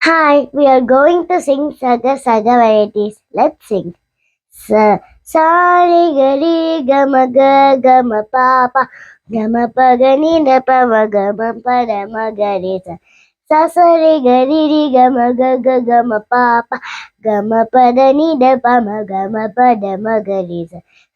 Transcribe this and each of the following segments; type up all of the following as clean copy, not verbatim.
Hi, we are going to sing Saga Saga varieties. Let's sing. Sa Sari Gari Gama Ga Gama Papa Gama Pagani Da Pama Gama Pada Magari Sa Sari Gari Ri Gama Ga Ga Gama Papa Gama Pada Ni Da Pama Gama Pada Magari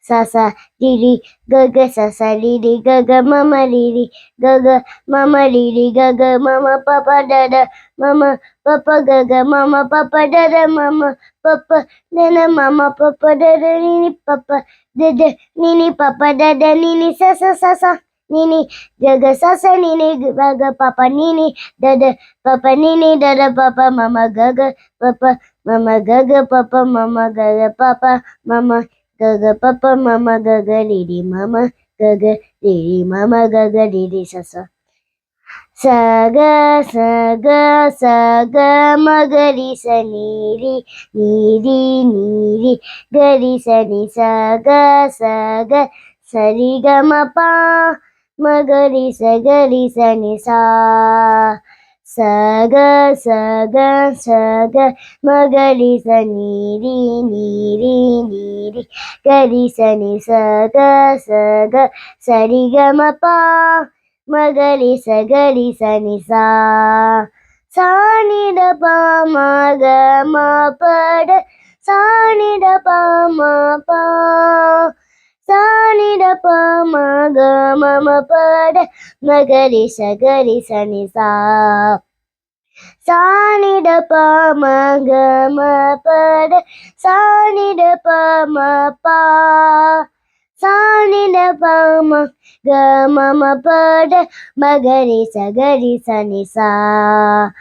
Sa Sa Diri Gaga Sa Sa Diri Gaga Mama Diri Gaga Mama Diri Gaga Mama Papa Dada Mama Papa Gaga Mama Papa Dada Mama Papa Dada Mama Papa Dada Nini Papa Dada Nini Papa Dada Nini Sasa Sasa Nini Gaga Sasa Nini Gaga Papa Nini Dada Papa Nini Dada Papa Mama Gaga Papa Mama Gaga Papa Mama Gaga Papa Mama Gaga Papa Mama Gaga Didi Mama Gaga Didi Mama Gaga Didi Sasa Saga saga saga magari saniri niri niri gari sani saga saga sari gama pa magari sagari sani sa saga saga saga magari saniri niri niri gari sani saga saga sari gama pa Magari sagari sani sa Sani da pa ma ga ma pa da Sani da pa ma pa Sani da pa ma ga ma pa da Magari sagari sani sa Sani da pa ma ga ma pa da Sani da pa ma pa Sani da pa ma ga ma pa da Magari sagari sani sa